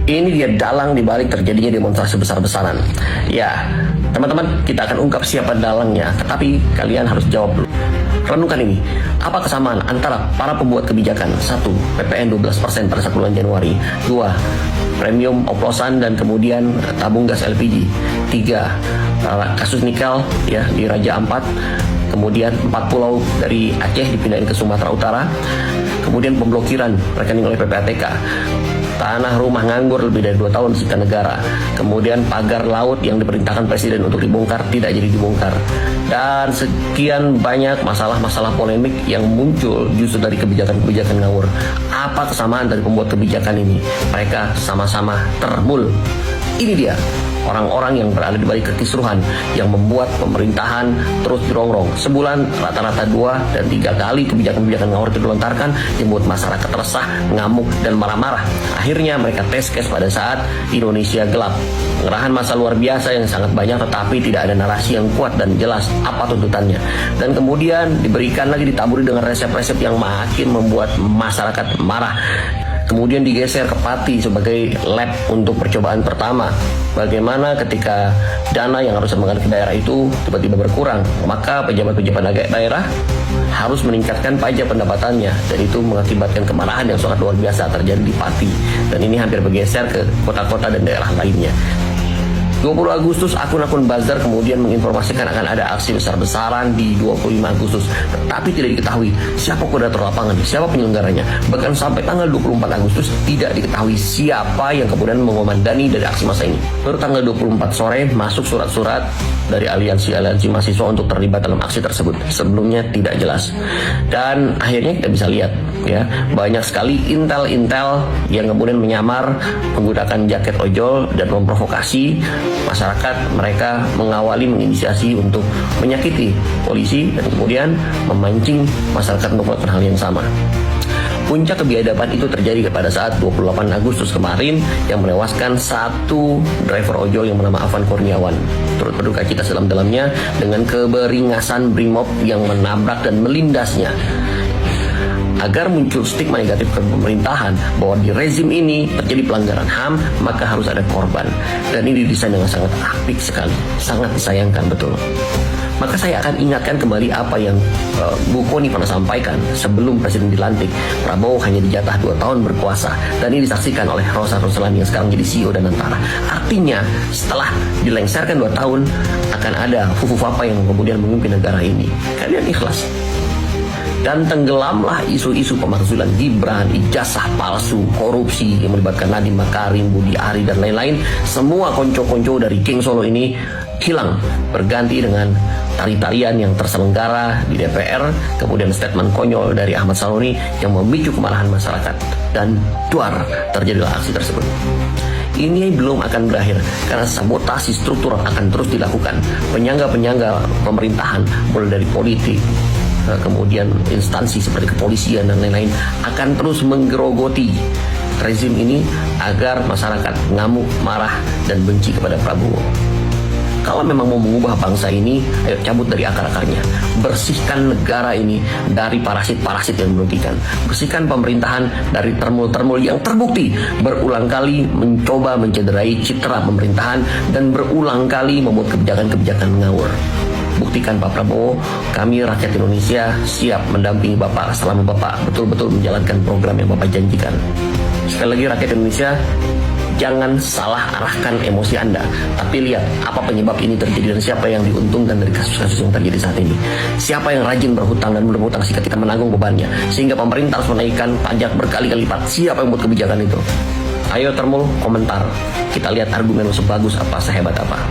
Ini dia dalang dibalik terjadinya demonstrasi besar-besaran. Ya, teman-teman, kita akan ungkap siapa dalangnya, tetapi kalian harus jawab dulu. Renungkan ini, apa kesamaan antara para pembuat kebijakan? 1. PPN 12% pada 1 bulan Januari. 2. Premium oplosan dan kemudian tabung gas LPG. 3. Kasus nikel ya di Raja Ampat. Kemudian 4 pulau dari Aceh dipindahin ke Sumatera Utara. Kemudian pemblokiran rekening oleh PPATK. Tanah rumah nganggur lebih dari 2 tahun disita negara. Kemudian pagar laut yang diperintahkan presiden untuk dibongkar tidak jadi dibongkar. Dan sekian banyak masalah-masalah polemik yang muncul justru dari kebijakan-kebijakan ngawur. Apa kesamaan dari pembuat kebijakan ini? Mereka sama-sama termul. Ini dia orang-orang yang berada di balik kekisruhan yang membuat pemerintahan terus dirongrong. Sebulan rata-rata 2 dan 3 kali kebijakan-kebijakan ngawur itu dilontarkan, yang membuat masyarakat resah, ngamuk, dan marah-marah. Akhirnya mereka test case pada saat Indonesia gelap. Pengerahan massa luar biasa yang sangat banyak, tetapi tidak ada narasi yang kuat dan jelas apa tuntutannya. Dan kemudian diberikan lagi, ditaburi dengan resep-resep yang makin membuat masyarakat marah. Kemudian digeser ke Pati sebagai lab untuk percobaan pertama. Bagaimana ketika dana yang harus mengalir ke daerah itu tiba-tiba berkurang, maka pejabat-pejabat daerah harus meningkatkan pajak pendapatannya, dan itu mengakibatkan kemarahan yang sangat luar biasa terjadi di Pati. Dan ini hampir bergeser ke kota-kota dan daerah lainnya. 20 Agustus, akun-akun buzzer kemudian menginformasikan akan ada aksi besar-besaran di 25 Agustus. Tetapi tidak diketahui siapa koordinator lapangan, siapa penyelenggaranya. Bahkan sampai tanggal 24 Agustus tidak diketahui siapa yang kemudian mengomandani dari aksi massa ini. Baru tanggal 24 sore masuk surat-surat dari aliansi-aliansi mahasiswa untuk terlibat dalam aksi tersebut. Sebelumnya tidak jelas. Dan akhirnya kita bisa lihat ya, banyak sekali intel-intel yang kemudian menyamar menggunakan jaket ojol dan memprovokasi masyarakat. Mereka mengawali, menginisiasi untuk menyakiti polisi dan kemudian memancing masyarakat untuk melakukan hal yang sama. Puncak kebiadaban itu terjadi pada saat 28 Agustus kemarin yang menewaskan satu driver ojol yang bernama Afan Kurniawan. Turut berduka cita sedalam-dalamnya dengan keberingasan Brimob yang menabrak dan melindasnya. Agar muncul stigma negatif ke pemerintahan bahwa di rezim ini terjadi pelanggaran HAM, maka harus ada korban. Dan ini didesain dengan sangat apik sekali, sangat disayangkan betul. Maka saya akan ingatkan kembali apa yang Bu Kony pernah sampaikan sebelum presiden dilantik. Prabowo hanya dijatah 2 tahun berkuasa, dan ini disaksikan oleh Rosa Roslani yang sekarang jadi CEO dan Antara. Artinya setelah dilengsarkan 2 tahun akan ada Fufu Papa yang kemudian memimpin negara ini. Kalian ikhlas? Dan tenggelamlah isu-isu pemakzulan Gibran, ijazah palsu, korupsi yang melibatkan Nadiem Makarim, Budi Ari, dan lain-lain. Semua konco-konco dari geng Solo ini hilang, berganti dengan tari-tarian yang terselenggara di DPR, kemudian statement konyol dari Ahmad Saroni yang memicu kemarahan masyarakat. Dan duar, terjadilah aksi tersebut. Ini belum akan berakhir, karena sabotasi struktural akan terus dilakukan. Penyangga-penyangga pemerintahan, mulai dari politik, kemudian instansi seperti kepolisian dan lain-lain, akan terus menggerogoti rezim ini agar masyarakat ngamuk, marah, dan benci kepada Prabowo. Kalau memang mau mengubah bangsa ini, ayo cabut dari akar-akarnya. Bersihkan negara ini dari parasit-parasit yang merugikan. Bersihkan pemerintahan dari termul-termul yang terbukti berulang kali mencoba mencederai citra pemerintahan dan berulang kali membuat kebijakan-kebijakan ngawur. Buktikan Pak Prabowo, kami rakyat Indonesia siap mendampingi Bapak selama Bapak betul-betul menjalankan program yang Bapak janjikan. Sekali lagi rakyat Indonesia, jangan salah arahkan emosi Anda, tapi lihat apa penyebab ini terjadi dan siapa yang diuntungkan dari kasus-kasus yang terjadi saat ini. Siapa yang rajin berhutang dan berhutang sehingga kita menanggung bebannya, sehingga pemerintah harus menaikkan pajak berkali-kali lipat. Siapa yang membuat kebijakan itu? Ayo termul, komentar. Kita lihat argumen sebagus apa, sehebat apa.